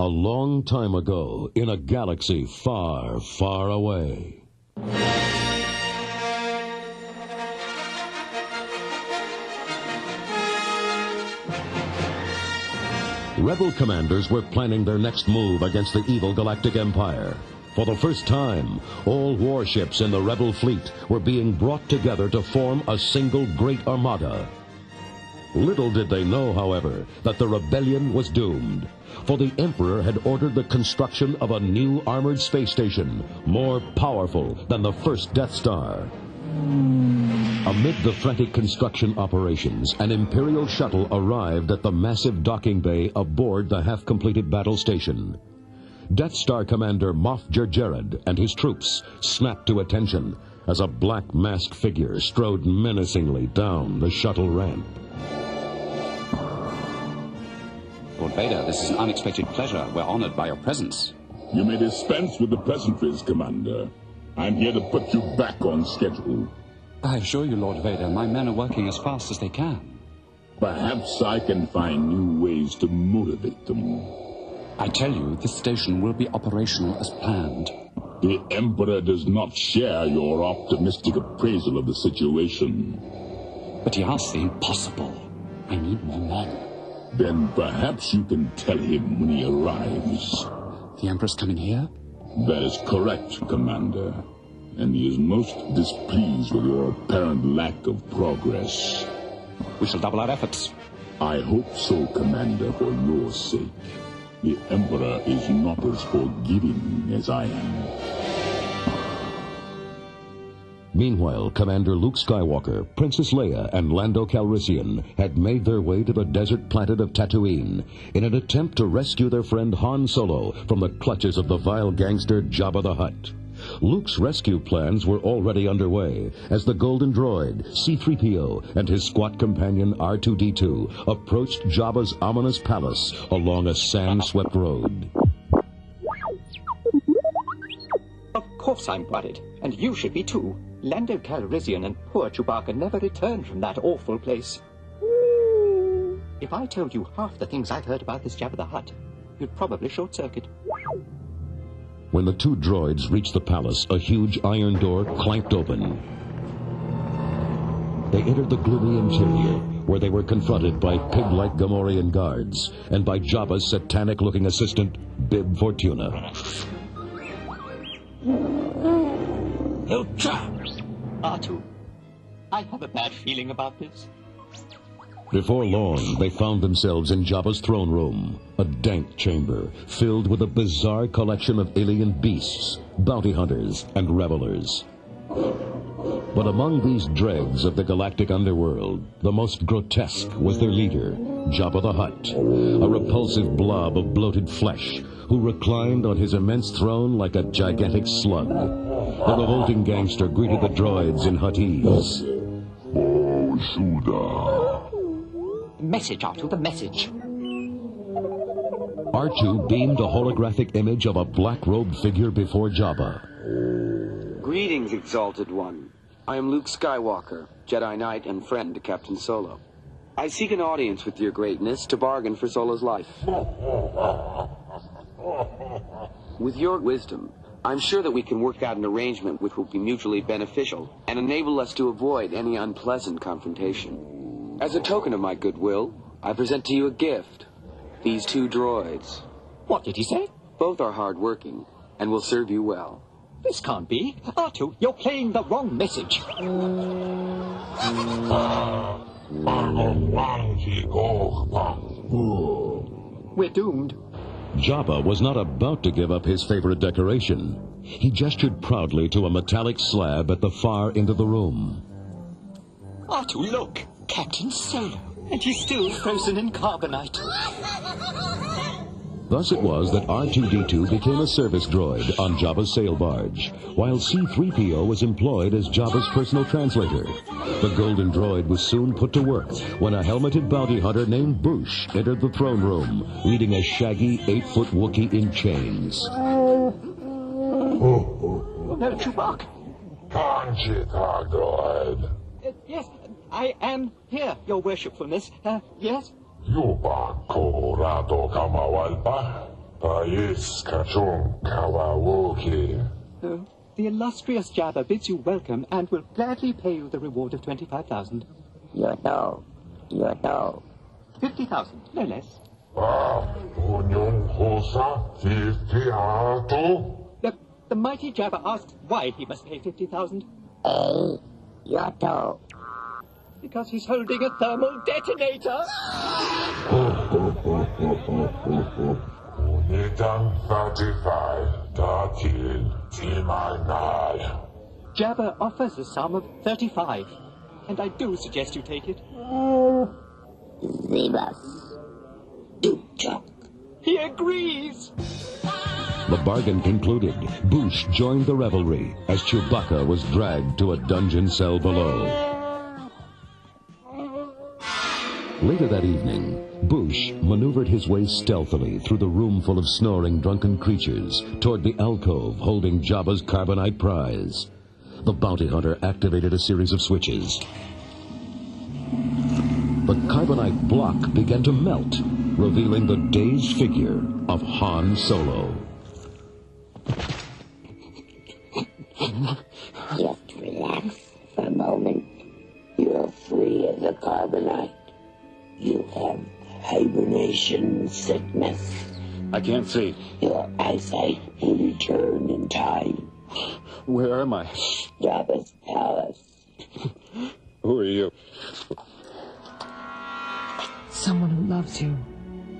A long time ago, in a galaxy far, far away. Rebel commanders were planning their next move against the evil Galactic Empire. For the first time, all warships in the Rebel fleet were being brought together to form a single great armada. Little did they know, however, that the rebellion was doomed, for the Emperor had ordered the construction of a new armored space station, more powerful than the first Death Star. Amid the frantic construction operations, an Imperial shuttle arrived at the massive docking bay aboard the half-completed battle station. Death Star Commander Moff Jerjerrod and his troops snapped to attention as a black masked figure strode menacingly down the shuttle ramp. Lord Vader, this is an unexpected pleasure. We're honored by your presence. You may dispense with the pleasantries, Commander. I'm here to put you back on schedule. I assure you, Lord Vader, my men are working as fast as they can. Perhaps I can find new ways to motivate them. I tell you, this station will be operational as planned. The Emperor does not share your optimistic appraisal of the situation. But he asks the impossible. I need more men. Then perhaps you can tell him when he arrives. The Emperor's coming here? That is correct, Commander. And he is most displeased with your apparent lack of progress. We shall double our efforts. I hope so, Commander, for your sake. The Emperor is not as forgiving as I am. Meanwhile, Commander Luke Skywalker, Princess Leia, and Lando Calrissian had made their way to the desert planet of Tatooine in an attempt to rescue their friend Han Solo from the clutches of the vile gangster Jabba the Hutt. Luke's rescue plans were already underway as the golden droid, C-3PO, and his squat companion R2-D2 approached Jabba's ominous palace along a sand-swept road. Of course I'm worried, and you should be too. Lando Calrissian and poor Chewbacca never returned from that awful place. If I told you half the things I've heard about this Jabba the Hutt, you'd probably short-circuit. When the two droids reached the palace, a huge iron door clanked open. They entered the gloomy interior, where they were confronted by pig-like Gamorrean guards and by Jabba's satanic-looking assistant, Bib Fortuna. R2, I have a bad feeling about this. Before long, they found themselves in Jabba's throne room, a dank chamber filled with a bizarre collection of alien beasts, bounty hunters, and revelers. But among these dregs of the galactic underworld, the most grotesque was their leader, Jabba the Hutt, a repulsive blob of bloated flesh who reclined on his immense throne like a gigantic slug. The revolting gangster greeted the droids in Huttese. Message, R2, the message. R2 beamed a holographic image of a black-robed figure before Jabba. Greetings, Exalted One. I am Luke Skywalker, Jedi Knight and friend to Captain Solo. I seek an audience with your greatness to bargain for Solo's life. With your wisdom, I'm sure that we can work out an arrangement which will be mutually beneficial and enable us to avoid any unpleasant confrontation. As a token of my goodwill, I present to you a gift. These two droids. What did he say? Both are hardworking and will serve you well. This can't be. R2, you're playing the wrong message. We're doomed. Jabba was not about to give up his favorite decoration. He gestured proudly to a metallic slab at the far end of the room. R2, look! Captain Solo, and he's still frozen in carbonite. Thus it was that R2-D2 became a service droid on Jabba's sail barge, while C-3PO was employed as Jabba's personal translator. The golden droid was soon put to work when a helmeted bounty hunter named Boosh entered the throne room, leading a shaggy 8-foot Wookiee in chains. No, Chewbacca. Droid. Yes, I am here, your worshipfulness. Yes? Yuba Colorado Kamawalpa. Pais Kachong Kawawoki. Oh, the illustrious Jabba bids you welcome and will gladly pay you the reward of 25,000. You know. 50,000, no less. Unyong Hosa 50 The mighty Jabba asks why he must pay 50,000. Yato. Because he's holding a thermal detonator. Unitang 35 Datil Timanai. Jabba offers a sum of 35, and I do suggest you take it. Zebas. Duchok. He agrees. The bargain concluded. Boosh joined the revelry as Chewbacca was dragged to a dungeon cell below. Later that evening, Boosh maneuvered his way stealthily through the room full of snoring drunken creatures toward the alcove holding Jabba's carbonite prize. The bounty hunter activated a series of switches. The carbonite block began to melt, revealing the dazed figure of Han Solo. Just relax for a moment. You're free of the carbonite. You have hibernation sickness. I can't see. Your eyesight will return in time. Where am I? Jabba's palace. Who are you? Someone who loves you.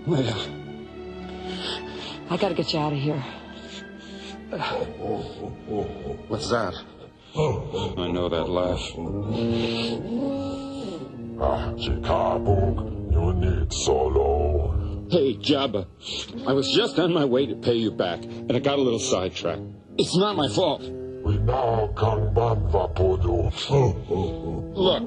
Where? I gotta get you out of here. What's that? I know that laugh. Chicago, you need Solo. Hey, Jabba. I was just on my way to pay you back, and I got a little sidetracked. It's not my fault. We now Kanban Vapodo. Look,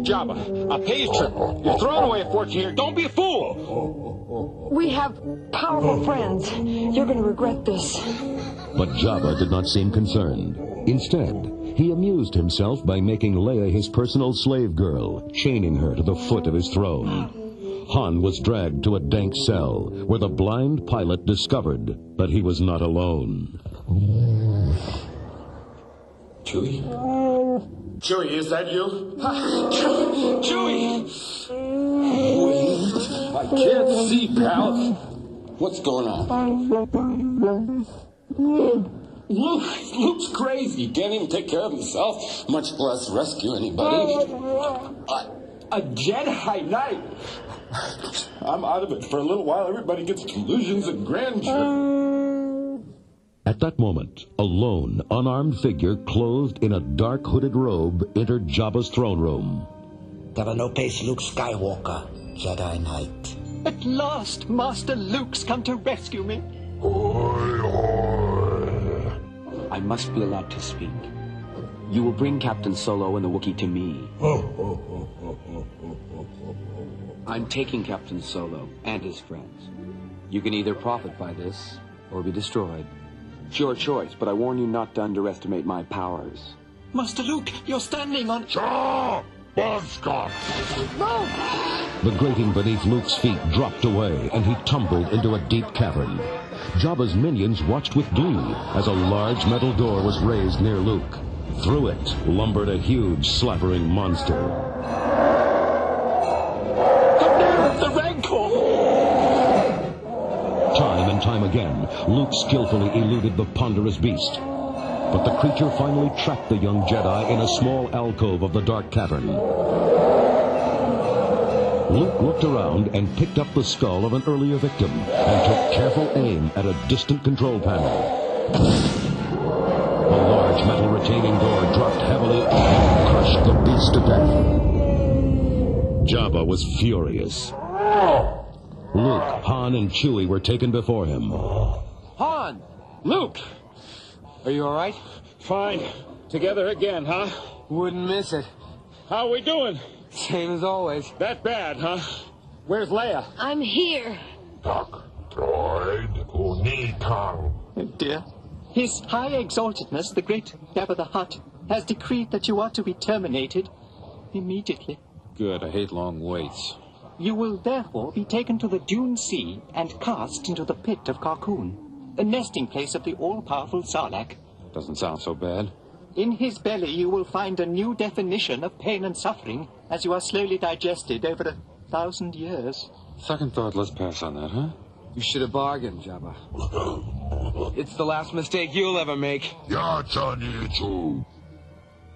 Jabba, I'll pay your trip. You're throwing away a fortune here. Don't be a fool! We have powerful friends. You're gonna regret this. But Jabba did not seem concerned. Instead, he amused himself by making Leia his personal slave girl, chaining her to the foot of his throne. Han was dragged to a dank cell, where the blind pilot discovered that he was not alone. Chewie? Chewie, is that you? Chewie! Wait, I can't see, pal. What's going on? Luke's crazy. Can't even take care of himself, much less rescue anybody. A Jedi Knight. I'm out of it for a little while. Everybody gets delusions of grandeur. At that moment, a lone, unarmed figure clothed in a dark hooded robe entered Jabba's throne room. Tavanope's Luke Skywalker, Jedi Knight. At last, Master Luke's come to rescue me. I must be allowed to speak. You will bring Captain Solo and the Wookiee to me. I'm taking Captain Solo and his friends. You can either profit by this or be destroyed. It's your choice, but I warn you not to underestimate my powers. Master Luke, you're standing on... The grating beneath Luke's feet dropped away, and he tumbled into a deep cavern. Jabba's minions watched with glee as a large metal door was raised near Luke. Through it lumbered a huge, slavering monster. The Rancor! Time and time again, Luke skillfully eluded the ponderous beast. But the creature finally trapped the young Jedi in a small alcove of the dark cavern. Luke looked around and picked up the skull of an earlier victim and took careful aim at a distant control panel. The large metal retaining door dropped heavily and crushed the beast to death. Jabba was furious. Luke, Han, and Chewie were taken before him. Han! Luke! Are you all right? Fine. Together again, huh? Wouldn't miss it. How are we doing? Same as always. That bad, huh? Where's Leia? I'm here. Dear, His High Exaltedness, the great Jabba the Hutt, has decreed that you are to be terminated immediately. Good, I hate long waits. You will therefore be taken to the Dune Sea and cast into the pit of Carcoon, the nesting place of the all-powerful Sarlacc. Doesn't sound so bad. In his belly you will find a new definition of pain and suffering as you are slowly digested over 1,000 years. Second thought, let's pass on that, huh? You should have bargained, Jabba. It's the last mistake you'll ever make.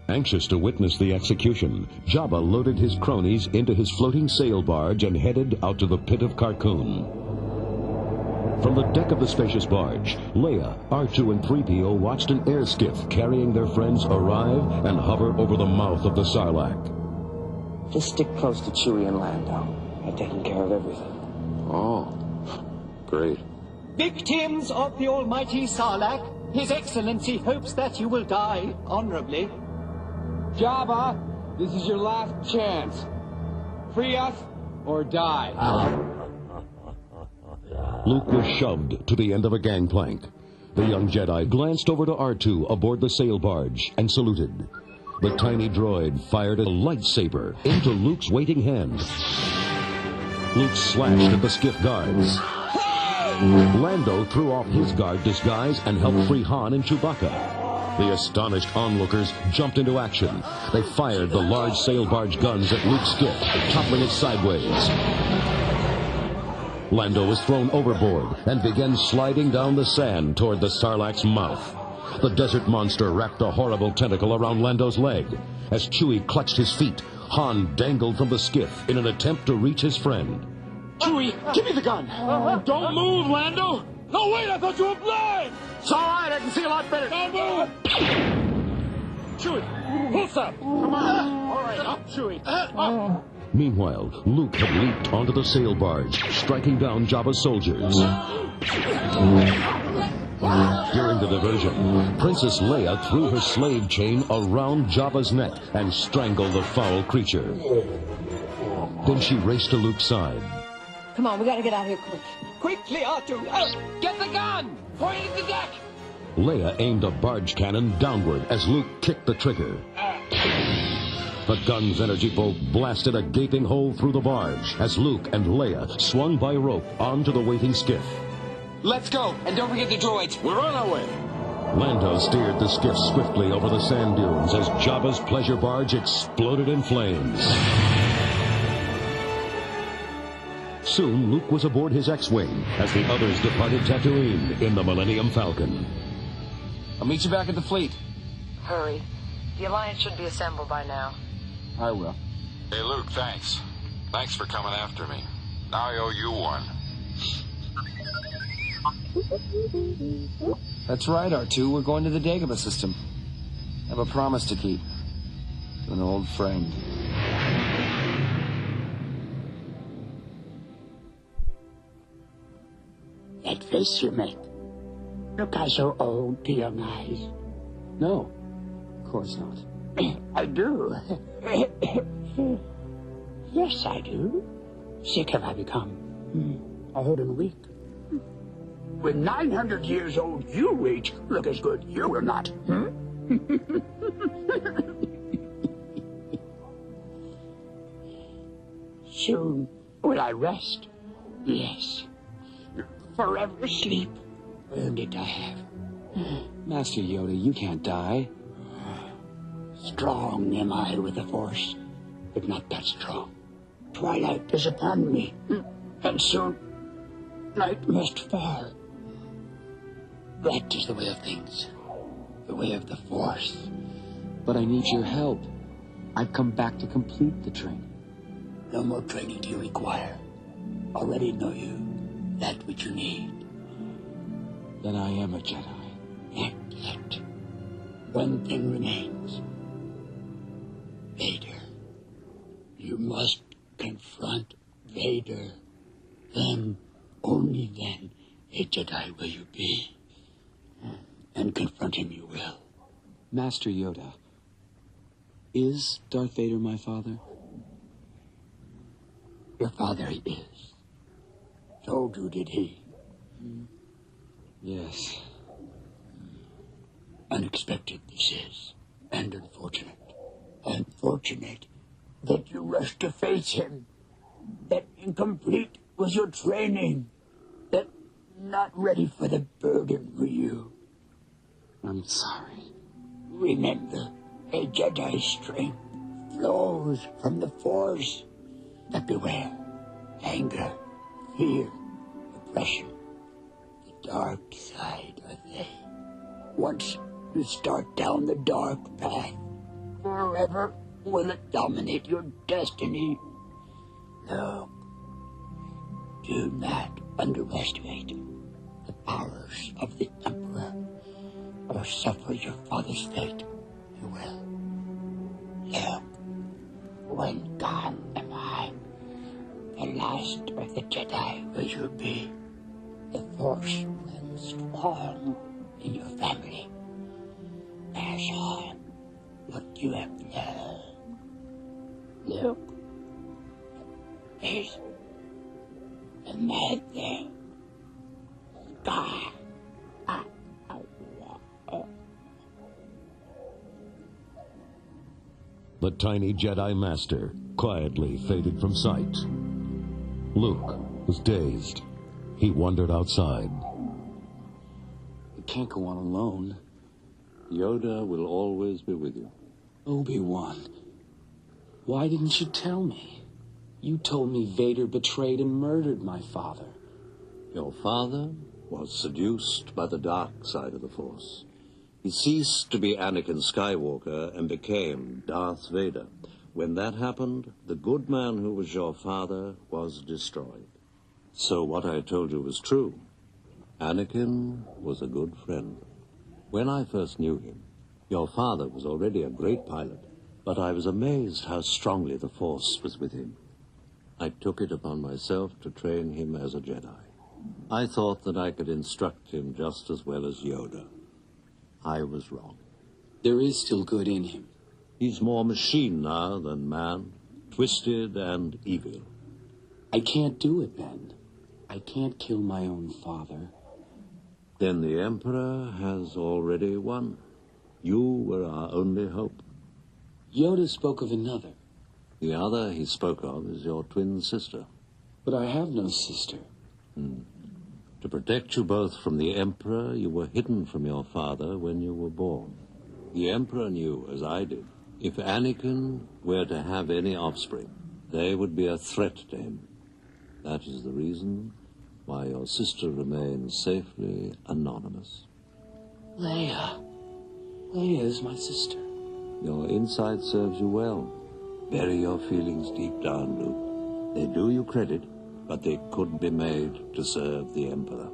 Anxious to witness the execution, Jabba loaded his cronies into his floating sail barge and headed out to the pit of Carcoon. From the deck of the spacious barge, Leia, R2, and 3PO watched an air skiff carrying their friends arrive and hover over the mouth of the Sarlacc. Just stick close to Chewie and Lando. I've taken care of everything. Oh, great. Victims of the almighty Sarlacc, His Excellency hopes that you will die honorably. Jabba, this is your last chance. Free us or die. Luke was shoved to the end of a gangplank. The young Jedi glanced over to R2 aboard the sail barge and saluted. The tiny droid fired a lightsaber into Luke's waiting hand. Luke slashed at the skiff guards. Lando threw off his guard disguise and helped free Han and Chewbacca. The astonished onlookers jumped into action. They fired the large sail barge guns at Luke's skiff, toppling it sideways. Lando was thrown overboard and began sliding down the sand toward the Sarlacc's mouth. The desert monster wrapped a horrible tentacle around Lando's leg. As Chewie clutched his feet, Han dangled from the skiff in an attempt to reach his friend. Chewie, give me the gun! Don't move, Lando! No, wait, I thought you were blind! It's all right, I can see a lot better. Don't move! Chewie, pull up! Come on! All right, up, Chewie. Up! Meanwhile, Luke had leaped onto the sail barge, striking down Jabba's soldiers. During the diversion, Princess Leia threw her slave chain around Jabba's neck and strangled the foul creature. Then she raced to Luke's side. Come on, we gotta get out of here quick. Quickly, R2! Get the gun! Point it at the deck! Leia aimed a barge cannon downward as Luke kicked the trigger. The gun's energy bolt blasted a gaping hole through the barge as Luke and Leia swung by rope onto the waiting skiff. Let's go, and don't forget the droids. We're on our way. Lando steered the skiff swiftly over the sand dunes as Jabba's pleasure barge exploded in flames. Soon, Luke was aboard his X-Wing as the others departed Tatooine in the Millennium Falcon. I'll meet you back at the fleet. Hurry. The Alliance should be assembled by now. I will. Hey, Luke, thanks. Thanks for coming after me. Now I owe you one. That's right, R2. We're going to the Dagobah system. I have a promise to keep. To an old friend. That face you make. Look, I so old to young eyes. No, of course not. I do. Yes, I do. Sick have I become. Old and weak. When 900 years old you reach, look as good you will not. Soon will I rest. Yes. Forever sleep. Earned it I have. Master Yoda, you can't die. Strong am I with the Force, but not that strong. Twilight is upon me, and soon night must fall. That is the way of things, the way of the Force. But I need your help. I've come back to complete the training. No more training do you require. Already know you, that which you need. Then I am a Jedi. Not yet. One thing remains. Vader. You must confront Vader. Then, only then, a Jedi will you be. And confront him you will. Master Yoda, is Darth Vader my father? Your father he is. Told you, did he? Yes. Unexpected this is, and unfortunate. Unfortunate that you rushed to face him. that incomplete was your training, that not ready for the burden were you. I'm sorry. Remember, a Jedi's strength flows from the Force. But beware, anger, fear, oppression, the dark side are they. Once you start down the dark path, forever will it dominate your destiny. No, do not underestimate the powers of the Emperor, or suffer your father's fate. You will. Look, when gone am I, the last of the Jedi will you be. The Force will strong in your family. Pass on what you have learned. Look, is the mad thing. God. The tiny Jedi Master quietly faded from sight. Luke was dazed. He wandered outside. You can't go on alone. Yoda will always be with you. Obi-Wan, why didn't you tell me? You told me Vader betrayed and murdered my father. Your father was seduced by the dark side of the Force. He ceased to be Anakin Skywalker and became Darth Vader. When that happened, the good man who was your father was destroyed. So what I told you was true. Anakin was a good friend. When I first knew him, your father was already a great pilot, but I was amazed how strongly the Force was with him. I took it upon myself to train him as a Jedi. I thought that I could instruct him just as well as Yoda. I was wrong. There is still good in him. He's more machine now than man, twisted and evil. I can't do it, Ben. I can't kill my own father. Then the Emperor has already won. You were our only hope. Yoda spoke of another. The other he spoke of is your twin sister. But I have no sister. To protect you both from the Emperor, you were hidden from your father when you were born. The Emperor knew, as I did, if Anakin were to have any offspring, they would be a threat to him. That is the reason why your sister remains safely anonymous. Leia. Leia is my sister. Your insight serves you well. Bury your feelings deep down, Luke. They do you credit, but they could be made to serve the Emperor.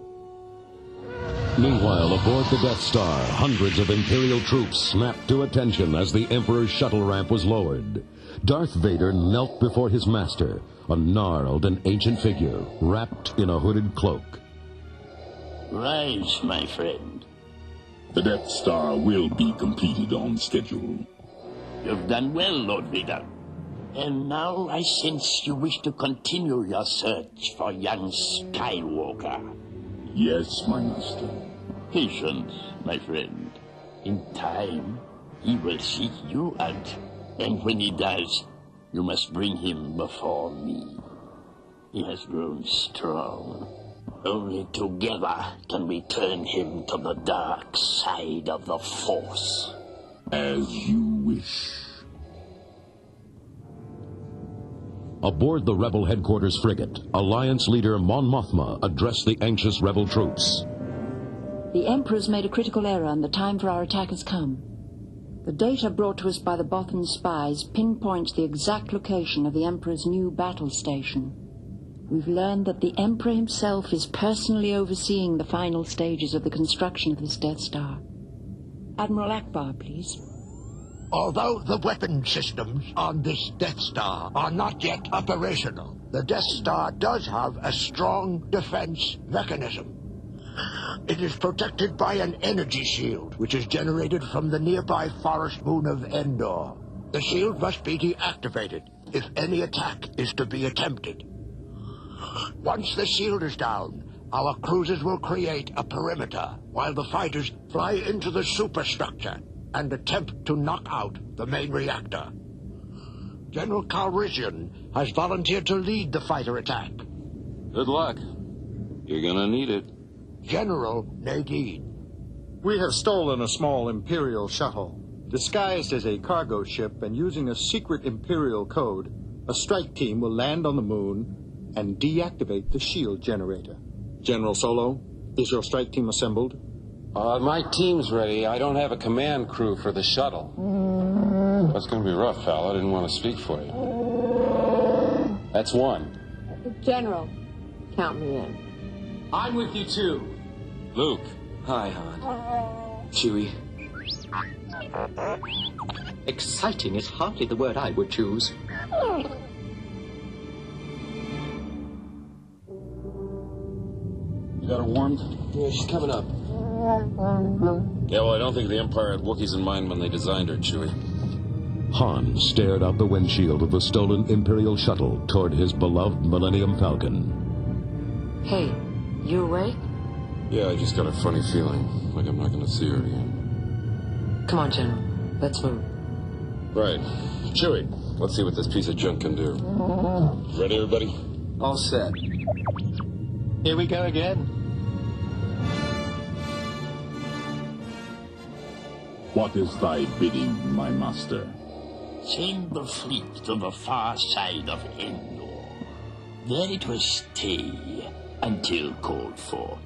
Meanwhile, aboard the Death Star, hundreds of Imperial troops snapped to attention as the Emperor's shuttle ramp was lowered. Darth Vader knelt before his master, a gnarled and ancient figure, wrapped in a hooded cloak. Rise, my friend. The Death Star will be completed on schedule. You've done well, Lord Vader. And now I sense you wish to continue your search for young Skywalker. Yes, my master. Patience, my friend. In time, he will seek you out. And when he does, you must bring him before me. He has grown strong. Only together can we turn him to the dark side of the Force. As you wish. Aboard the Rebel headquarters frigate, Alliance leader Mon Mothma addressed the anxious Rebel troops. The Emperor's made a critical error and the time for our attack has come. The data brought to us by the Bothan spies pinpoints the exact location of the Emperor's new battle station. We've learned that the Emperor himself is personally overseeing the final stages of the construction of this Death Star. Admiral Akbar, please. Although the weapon systems on this Death Star are not yet operational, the Death Star does have a strong defense mechanism. It is protected by an energy shield, which is generated from the nearby forest moon of Endor. The shield must be deactivated if any attack is to be attempted. Once the shield is down, our cruisers will create a perimeter, while the fighters fly into the superstructure and attempt to knock out the main reactor. General Calrissian has volunteered to lead the fighter attack. Good luck. You're gonna need it. General Nadine. We have stolen a small Imperial shuttle. Disguised as a cargo ship and using a secret Imperial code, a strike team will land on the moon and deactivate the shield generator. General Solo, is your strike team assembled? My team's ready. I don't have a command crew for the shuttle. That's gonna be rough, Val. I didn't want to speak for you. That's one. General, count me in. I'm with you too. Luke. Hi, Han. Chewie. Exciting is hardly the word I would choose. You got her warmed? Yeah, she's coming up. Yeah, well, I don't think the Empire had Wookiees in mind when they designed her, Chewie. Han stared out the windshield of the stolen Imperial shuttle toward his beloved Millennium Falcon. Hey, you awake? Yeah, I just got a funny feeling, like I'm not gonna see her again. Come on, General. Let's move. Right. Chewie, let's see what this piece of junk can do. Ready, everybody? All set. Here we go again. What is thy bidding, my master? Send the fleet to the far side of Endor. There it will stay until called for.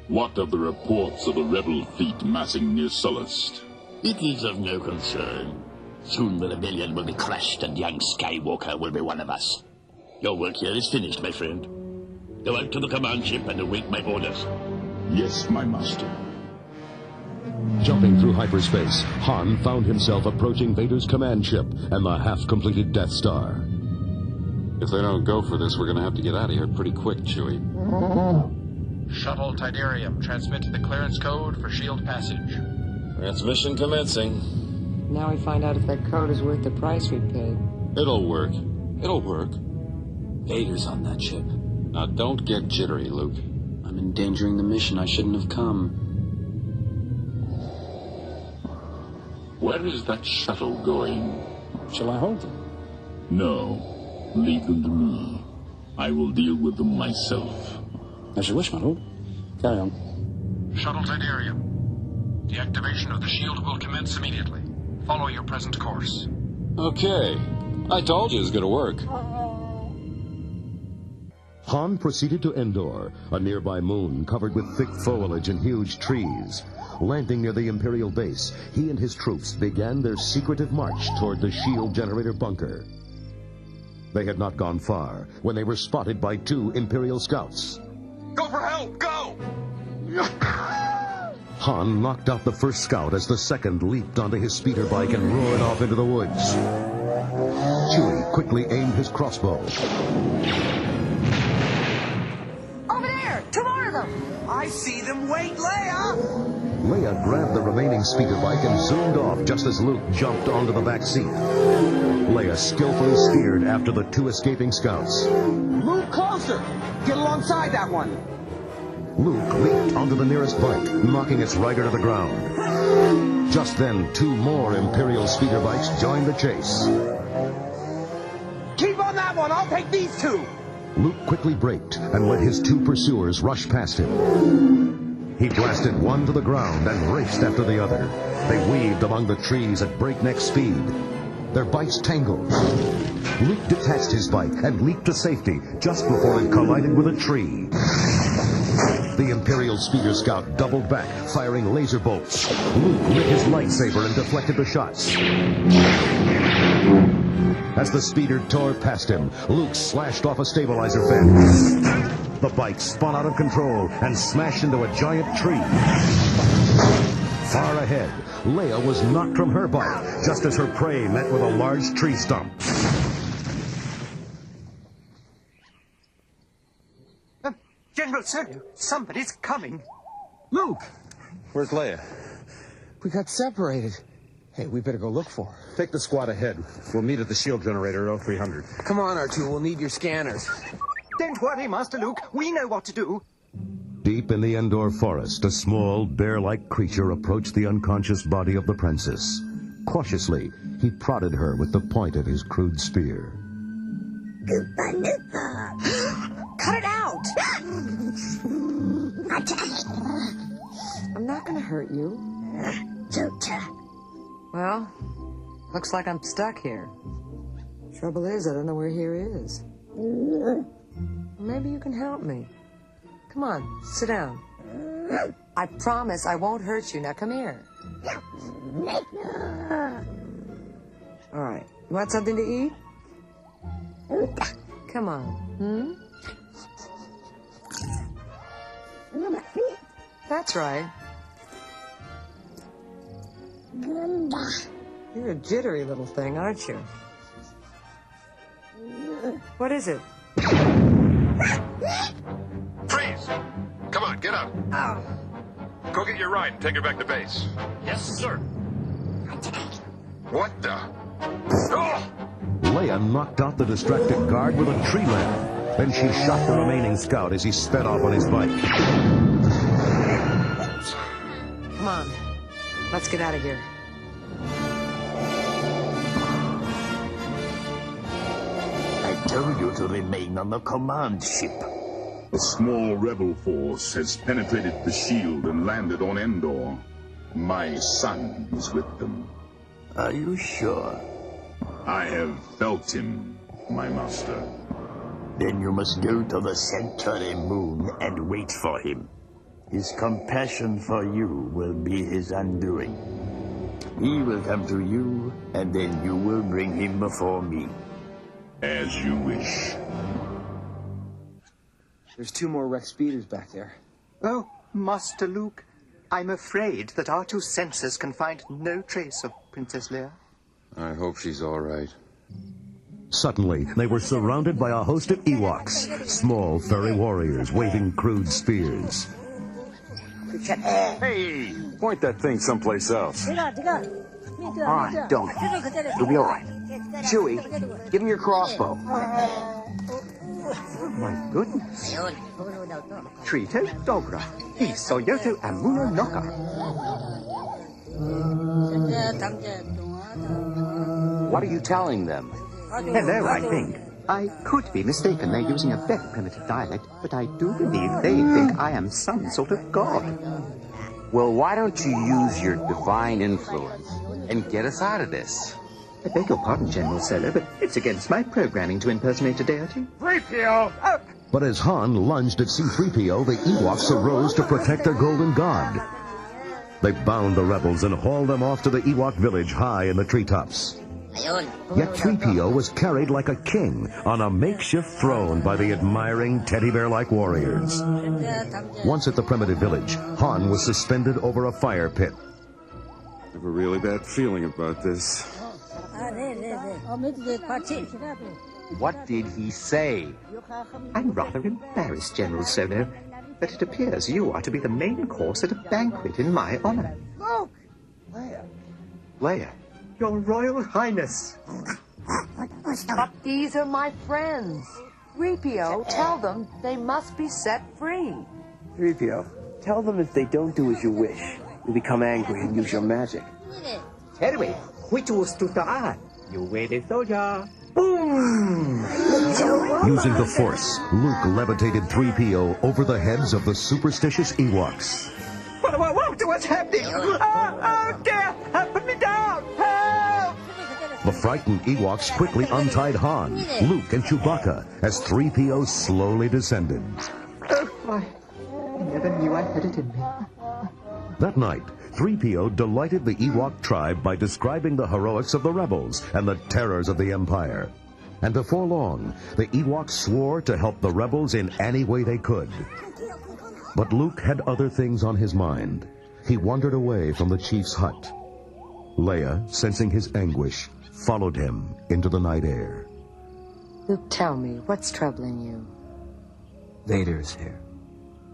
What of the reports of the rebel fleet massing near Sullust? It is of no concern. Soon the rebellion will be crushed and young Skywalker will be one of us. Your work here is finished, my friend. Go out to the command ship and await my orders. Yes, my master. Jumping through hyperspace, Han found himself approaching Vader's command ship and the half-completed Death Star. If they don't go for this, we're gonna have to get out of here pretty quick, Chewie. Shuttle Tidarium, transmit the clearance code for shield passage. Transmission commencing. Now we find out if that code is worth the price we paid. It'll work. It'll work. Vader's on that ship. Now don't get jittery, Luke. I'm endangering the mission. I shouldn't have come. Where is that shuttle going? Shall I hold them? No. Leave them to me. I will deal with them myself. As you wish, my lord. Carry on. Shuttle Tidarium. Deactivation of the shield will commence immediately. Follow your present course. Okay. I told you it was gonna work. Han proceeded to Endor, a nearby moon covered with thick foliage and huge trees. Landing near the Imperial base, he and his troops began their secretive march toward the shield generator bunker. They had not gone far when they were spotted by 2 Imperial scouts. Go for help! Go! Han knocked out the first scout as the second leaped onto his speeder bike and roared off into the woods. Chewie quickly aimed his crossbow. Over there! 2 more of them! I see them! Wait, Leia! Leia grabbed the remaining speeder bike and zoomed off just as Luke jumped onto the back seat. Leia skillfully steered after the 2 escaping scouts. Move closer! Get alongside that one! Luke leaped onto the nearest bike, knocking its rider to the ground. Just then, 2 more Imperial speeder bikes joined the chase. Keep on that one! I'll take these 2! Luke quickly braked and let his 2 pursuers rush past him. He blasted one to the ground and raced after the other. They weaved among the trees at breakneck speed. Their bikes tangled. Luke detached his bike and leaped to safety just before it collided with a tree. The Imperial speeder scout doubled back, firing laser bolts. Luke lit his lightsaber and deflected the shots. As the speeder tore past him, Luke slashed off a stabilizer fence. The bike spun out of control and smashed into a giant tree. Far ahead, Leia was knocked from her bike just as her prey met with a large tree stump. General Sir, somebody's coming. Luke! Where's Leia? We got separated. Hey, we better go look for her. Take the squad ahead. We'll meet at the shield generator at 0300. Come on, R2, we'll need your scanners. Don't worry, Master Luke. We know what to do. Deep in the Endor forest, a small, bear-like creature approached the unconscious body of the princess. Cautiously, he prodded her with the point of his crude spear. Cut it out! I'm not gonna hurt you. Well, looks like I'm stuck here. Trouble is, I don't know where here is. Maybe you can help me. Come on, sit down. I promise I won't hurt you. Now come here. All right. You want something to eat? Come on. That's right. You're a jittery little thing, aren't you? What is it? Freeze! Come on, get up. Go get your ride and take her back to base. Yes, sir. What the? Oh! Leia knocked out the distracted guard with a tree lamp. Then she shot the remaining scout as he sped off on his bike. Come on. Let's get out of here. I told you to remain on the command ship. A small rebel force has penetrated the shield and landed on Endor. My son is with them. Are you sure? I have felt him, my master. Then you must go to the Centauri moon and wait for him. His compassion for you will be his undoing. He will come to you, and then you will bring him before me. As you wish. There's 2 more wrecked speeders back there. Oh, Master Luke, I'm afraid that our 2 sensors can find no trace of Princess Leia. I hope she's all right. Suddenly, they were surrounded by a host of Ewoks, small furry warriors waving crude spears. Hey! Point that thing someplace else. All right, don't. You'll be all right. Chewie, give him your crossbow. My goodness. Trito, Dogra, Iso, Yoto, and Muno Noka. What are you telling them? Hello, I think. I could be mistaken. They're using a very primitive dialect, but I do believe they think I am some sort of god. Well, why don't you use your divine influence and get us out of this? I beg your pardon, General Solo, but it's against my programming to impersonate a deity. 3PO! But as Han lunged at C-3PO, the Ewoks arose to protect their golden god. They bound the rebels and hauled them off to the Ewok village high in the treetops. Yet 3PO was carried like a king on a makeshift throne by the admiring teddy bear-like warriors. Once at the primitive village, Han was suspended over a fire pit. I have a really bad feeling about this. What did he say? I'm rather embarrassed, General Solo, but it appears you are to be the main course at a banquet in my honor. Leia. Your Royal Highness. But these are my friends. 3PO, tell them they must be set free. 3PO, tell them if they don't do as you wish, you'll become angry and use your magic. Anyway, which was to the you waited, soldier. Boom! Using the Force, Luke levitated 3PO over the heads of the superstitious Ewoks. What's happening? Oh, dear! Put me down! Help! The frightened Ewoks quickly untied Han, Luke, and Chewbacca as 3PO slowly descended. Oh, I never knew I had it in me. That night, 3PO delighted the Ewok tribe by describing the heroics of the rebels and the terrors of the Empire. And before long, the Ewoks swore to help the rebels in any way they could. But Luke had other things on his mind. He wandered away from the chief's hut. Leia, sensing his anguish, followed him into the night air. Luke, tell me, what's troubling you? Vader's here.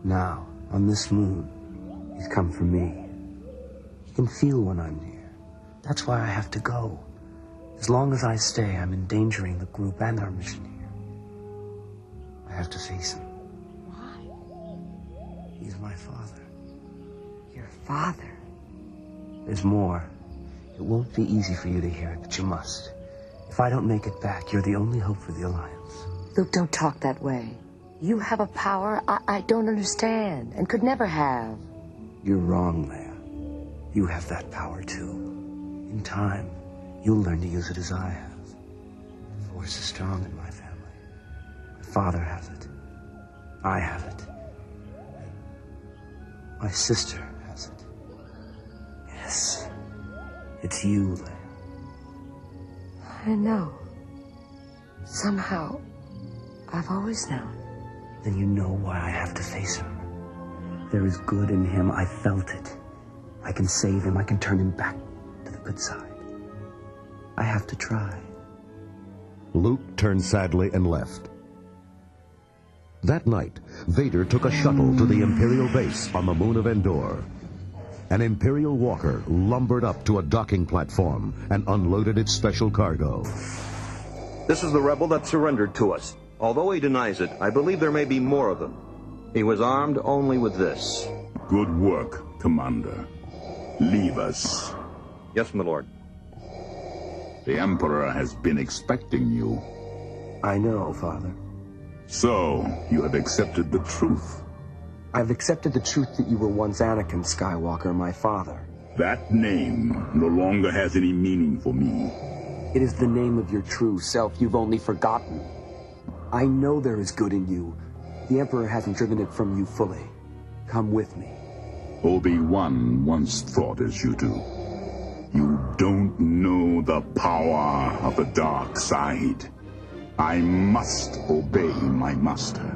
Now, on this moon. He's come for me. He can feel when I'm near. That's why I have to go. As long as I stay, I'm endangering the group and our mission here. I have to face him. Why? He's my father. Your father? There's more. It won't be easy for you to hear it, but you must. If I don't make it back, you're the only hope for the Alliance. Luke, don't talk that way. You have a power I don't understand and could never have. You're wrong, Leia. You have that power, too. In time, you'll learn to use it as I have. The Force is strong in my family. My father has it. I have it. My sister has it. Yes. It's you, Leia. I know. Somehow, I've always known. Then you know why I have to face him. There is good in him. I felt it. I can save him. I can turn him back to the good side. I have to try. Luke turned sadly and left. That night, Vader took a shuttle to the Imperial base on the moon of Endor. An Imperial walker lumbered up to a docking platform and unloaded its special cargo. This is the rebel that surrendered to us. Although he denies it, I believe there may be more of them. He was armed only with this. Good work, Commander. Leave us. Yes, my lord. The Emperor has been expecting you. I know, Father. So, you have accepted the truth. I've accepted the truth that you were once Anakin Skywalker, my father. That name no longer has any meaning for me. It is the name of your true self you've only forgotten. I know there is good in you. The Emperor hasn't driven it from you fully. Come with me. Obi-Wan once thought as you do. You don't know the power of the dark side. I must obey my master.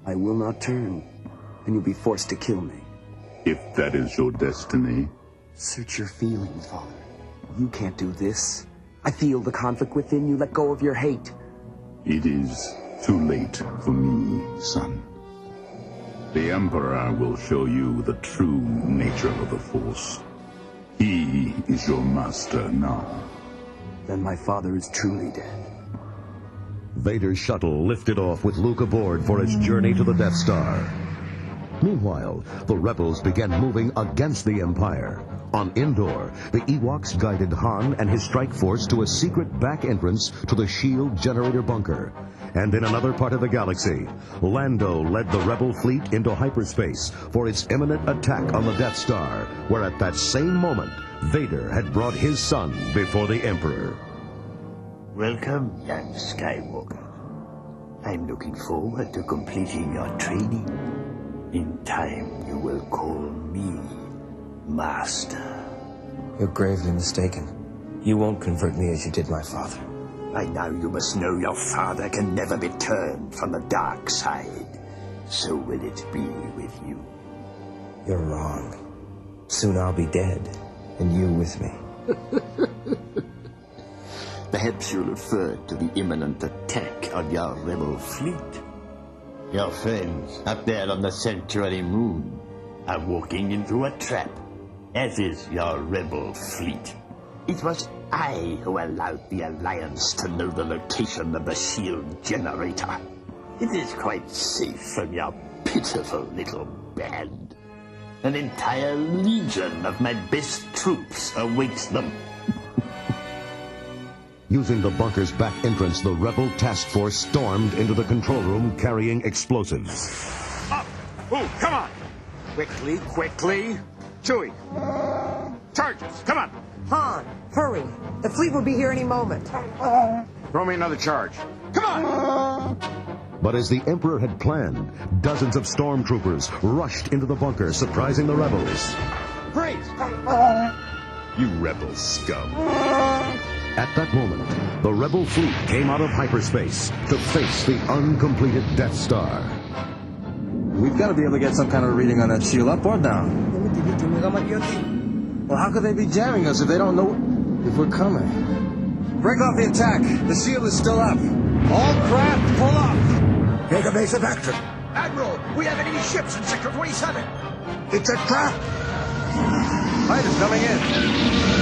I will not turn, and you'll be forced to kill me. If that is your destiny. Search your feelings, Father. You can't do this. I feel the conflict within you. Let go of your hate. It is too late for me, son. The Emperor will show you the true nature of the Force. He is your master now. Then my father is truly dead. Vader's shuttle lifted off with Luke aboard for its journey to the Death Star. Meanwhile, the rebels began moving against the Empire. On Endor, the Ewoks guided Han and his strike force to a secret back entrance to the shield generator bunker. And in another part of the galaxy, Lando led the rebel fleet into hyperspace for its imminent attack on the Death Star, where at that same moment, Vader had brought his son before the Emperor. Welcome, young Skywalker. I'm looking forward to completing your training. In time, you will call me Master. You're gravely mistaken. You won't convert me as you did my father. By now you must know your father can never be turned from the dark side. So will it be with you. You're wrong. Soon I'll be dead, and you with me. Perhaps you refer to the imminent attack on your rebel fleet. Your friends up there on the Sanctuary Moon are walking into a trap, as is your rebel fleet. It was I who allowed the Alliance to know the location of the shield generator. It is quite safe from your pitiful little band. An entire legion of my best troops awaits them. Using the bunker's back entrance, the rebel task force stormed into the control room carrying explosives. Up! Move! Come on! Quickly, quickly! Chewie! Charges! Come on! Han, hurry! The fleet will be here any moment. Throw me another charge. Come on! But as the Emperor had planned, dozens of stormtroopers rushed into the bunker, surprising the rebels. Freeze! You rebel scum! At that moment, the rebel fleet came out of hyperspace to face the uncompleted Death Star. We've got to be able to get some kind of reading on that shield, up or down. Well, how could they be jamming us if they don't know if we're coming? Break off the attack. The shield is still up. All craft, pull up. Take a base of action. Admiral, we have enemy ships in Sector 27. It's a trap. Fighters coming in.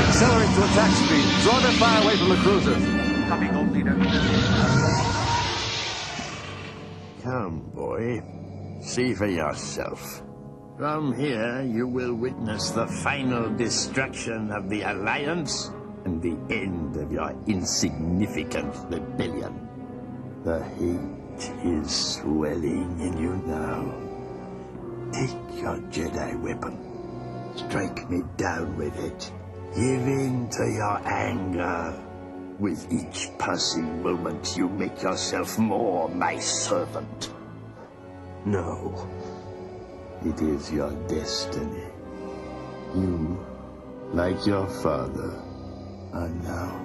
Accelerate to attack speed. Draw their fire away from the cruisers. Copy, Gold Leader. Come, boy. See for yourself. From here, you will witness the final destruction of the Alliance and the end of your insignificant rebellion. The hate is swelling in you now. Take your Jedi weapon. Strike me down with it. Give in to your anger. With each passing moment, you make yourself more my servant. No. It is your destiny. You, like your father, are now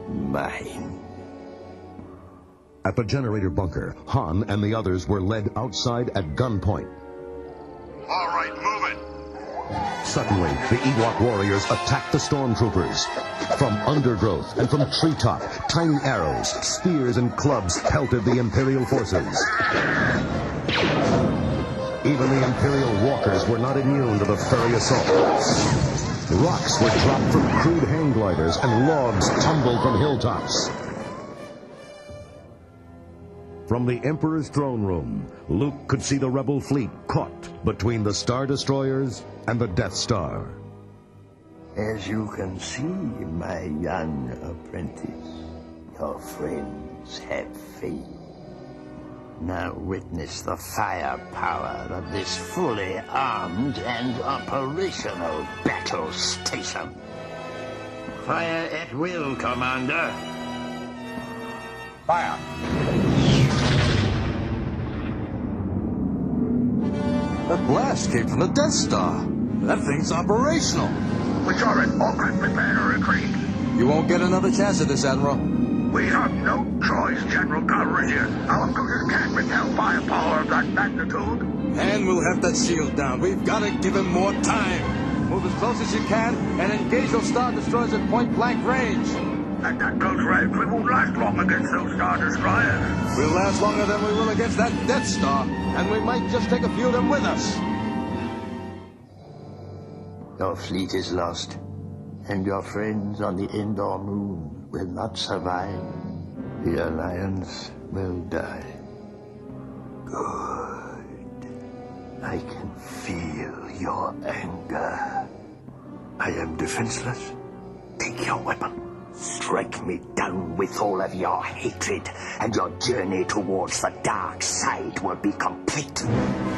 mine. At the generator bunker, Han and the others were led outside at gunpoint. All right, move it. Suddenly, the Ewok warriors attacked the stormtroopers. From undergrowth and from treetop, tiny arrows, spears, and clubs pelted the Imperial forces. Even the Imperial walkers were not immune to the furry assault. Rocks were dropped from crude hang gliders, and logs tumbled from hilltops. From the Emperor's throne room, Luke could see the rebel fleet caught between the Star Destroyers and the Death Star. As you can see, my young apprentice, your friends have failed. Now witness the firepower of this fully armed and operational battle station. Fire at will, Commander. Fire. That blast came from the Death Star. That thing's operational. We got it. All craft prepare to retreat. You won't get another chance at this, Admiral. We have no choice, General Calrissian. Our computers can't withstand firepower of that magnitude. And we'll have that shield down. We've got to give him more time. Move as close as you can and engage those Star Destroyers at point-blank range. At that close range, we won't last long against those Star Destroyers. We'll last longer than we will against that Death Star, and we might just take a few of them with us. Your fleet is lost, and your friends on the Endor moon will not survive. The Alliance will die. Good. I can feel your anger. I am defenseless. Take your weapon. Strike me down with all of your hatred, and your journey towards the dark side will be complete.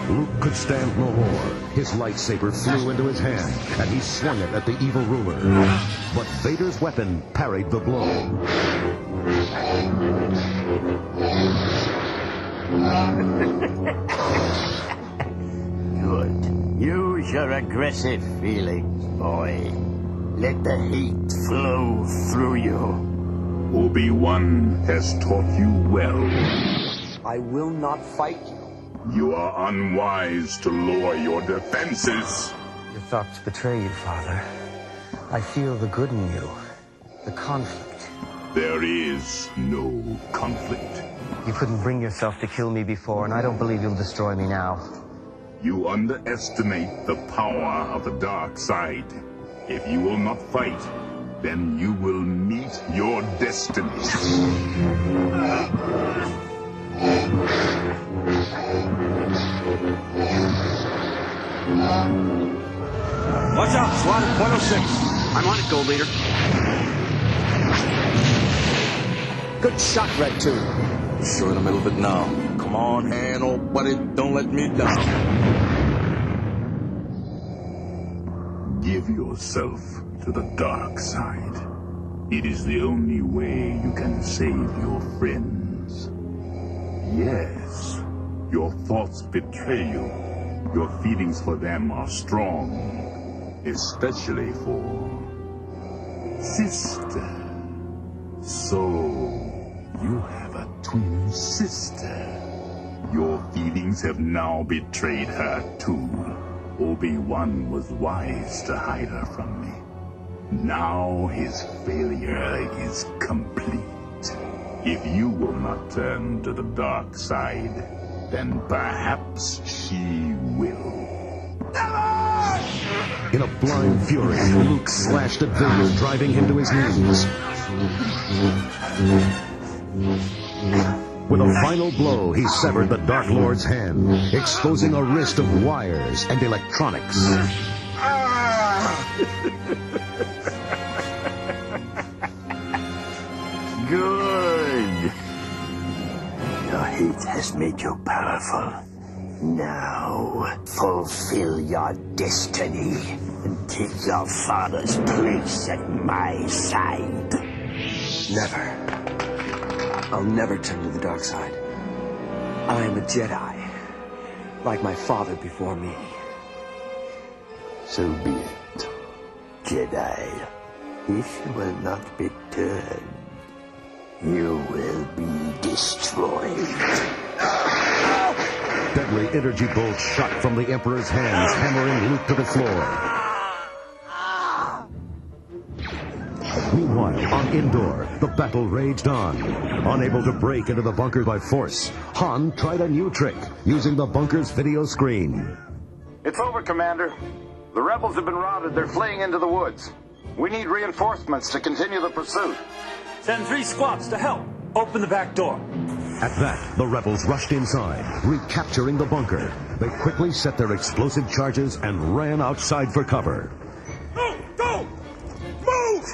Luke could stand no more. His lightsaber flew into his hand, and he swung it at the evil ruler. But Vader's weapon parried the blow. Good. Use your aggressive feelings, boy. Let the hate flow through you. Obi-Wan has taught you well. I will not fight you. You are unwise to lower your defenses. Your thoughts betray you, Father. I feel the good in you. The conflict. There is no conflict. You couldn't bring yourself to kill me before, and I don't believe you'll destroy me now. You underestimate the power of the dark side. If you will not fight, then you will meet your destiny. Watch out, slot at .06. I'm on it, Gold Leader. Good shot, Red 2. You're sure in the middle of it now. Come on, Han, old buddy, don't let me down. Give yourself to the dark side. It is the only way you can save your friends. Yes, your thoughts betray you. Your feelings for them are strong, especially for sister. So, you have a twin sister. Your feelings have now betrayed her too. Obi-Wan was wise to hide her from me. Now his failure is complete. If you will not turn to the dark side, then perhaps she will. In a blind fury, Luke slashed at Vader, driving him to his knees. With a final blow, he severed the Dark Lord's hand, exposing a wrist of wires and electronics. defeat has made you powerful. Now, fulfill your destiny and take your father's place at my side. Never. I'll never turn to the dark side. I am a Jedi, like my father before me. So be it, Jedi. If you will not be turned, you will be destroyed. Deadly energy bolts shot from the Emperor's hands, hammering Luke to the floor. Meanwhile, on Endor, the battle raged on. Unable to break into the bunker by force, Han tried a new trick, using the bunker's video screen. It's over, Commander. The rebels have been routed. They're fleeing into the woods. We need reinforcements to continue the pursuit. Send 3 squads to help. Open the back door. At that, the rebels rushed inside, recapturing the bunker. They quickly set their explosive charges and ran outside for cover. Go! Go! Move!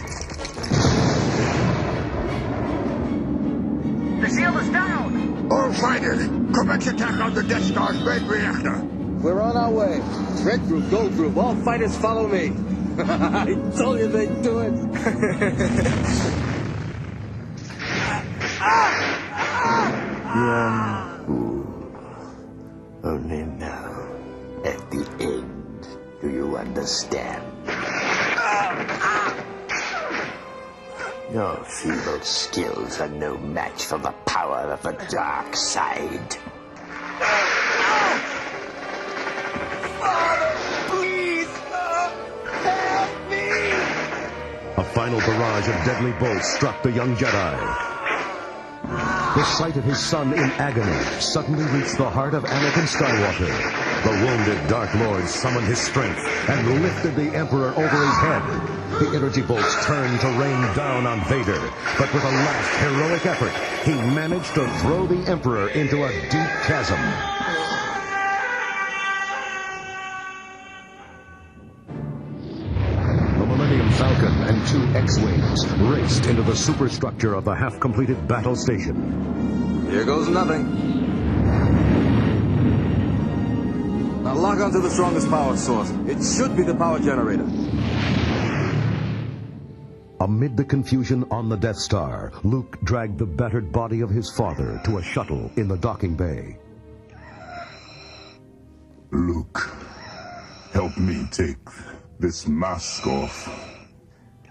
The shield is down! All fighters, commence attack on the Death Star's main reactor. We're on our way. Red group, gold group, all fighters follow me. I told you they'd do it. Young fool. Only now, at the end, do you understand? Your feeble skills are no match for the power of the dark side. A final barrage of deadly bolts struck the young Jedi. The sight of his son in agony suddenly reached the heart of Anakin Skywalker. The wounded Dark Lord summoned his strength and lifted the Emperor over his head. The energy bolts turned to rain down on Vader, but with a last heroic effort, he managed to throw the Emperor into a deep chasm. Falcon and 2 X-Wings raced into the superstructure of the half-completed battle station. Here goes nothing. Now log onto the strongest power source. It should be the power generator. Amid the confusion on the Death Star, Luke dragged the battered body of his father to a shuttle in the docking bay. Luke, help me take this mask off.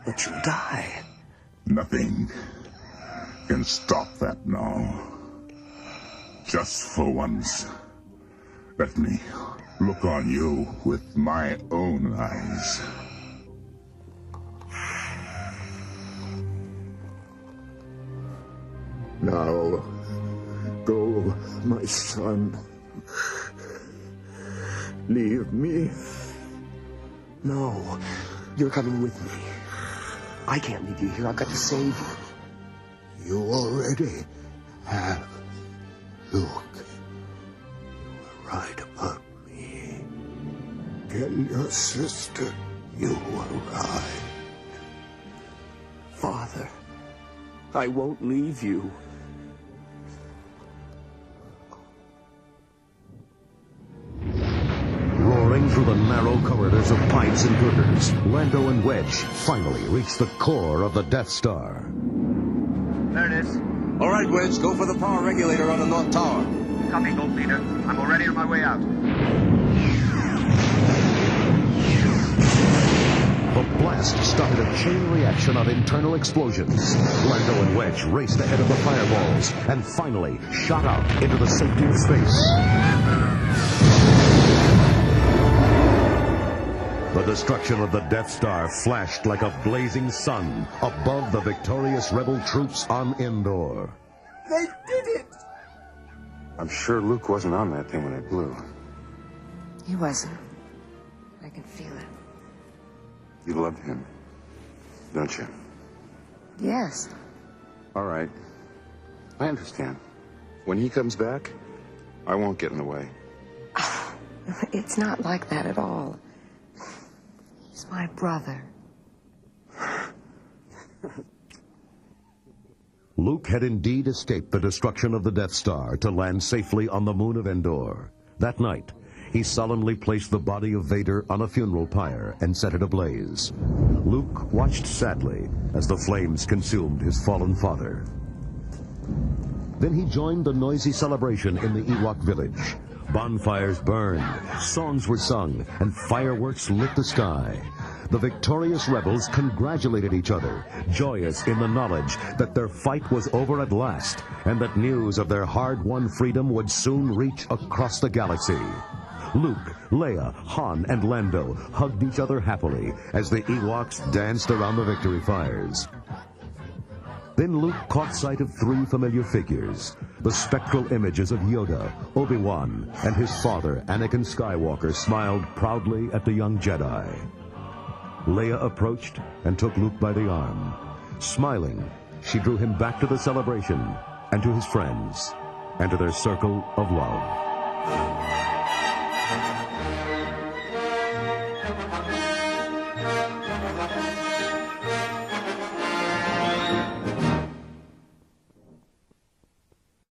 But you'll die. Nothing can stop that now. Just for once, let me look on you with my own eyes. Now, go, my son. Leave me. No, you're coming with me. I can't leave you here. I've got to save you. You already have, Luke. You were right about me. Tell your sister you were right. Father, I won't leave you. Roaring through the narrow corridors of pipes and girders, Lando and Wedge finally reached the core of the Death Star. There it is. All right, Wedge, go for the power regulator on the North Tower. Copy, Gold Leader. I'm already on my way out. The blast started a chain reaction of internal explosions. Lando and Wedge raced ahead of the fireballs and finally shot out into the safety of space. The destruction of the Death Star flashed like a blazing sun above the victorious rebel troops on Endor. They did it! I'm sure Luke wasn't on that thing when it blew. He wasn't. I can feel it. You loved him, don't you? Yes. All right. I understand. When he comes back, I won't get in the way. It's not like that at all. He's my brother. Luke had indeed escaped the destruction of the Death Star to land safely on the moon of Endor. That night, he solemnly placed the body of Vader on a funeral pyre and set it ablaze. Luke watched sadly as the flames consumed his fallen father. Then he joined the noisy celebration in the Ewok village. Bonfires burned, songs were sung, and fireworks lit the sky. The victorious rebels congratulated each other, joyous in the knowledge that their fight was over at last, and that news of their hard-won freedom would soon reach across the galaxy. Luke, Leia, Han, and Lando hugged each other happily as the Ewoks danced around the victory fires. Then Luke caught sight of three familiar figures, the spectral images of Yoda, Obi-Wan, and his father, Anakin Skywalker, smiled proudly at the young Jedi. Leia approached and took Luke by the arm. Smiling, she drew him back to the celebration and to his friends and to their circle of love.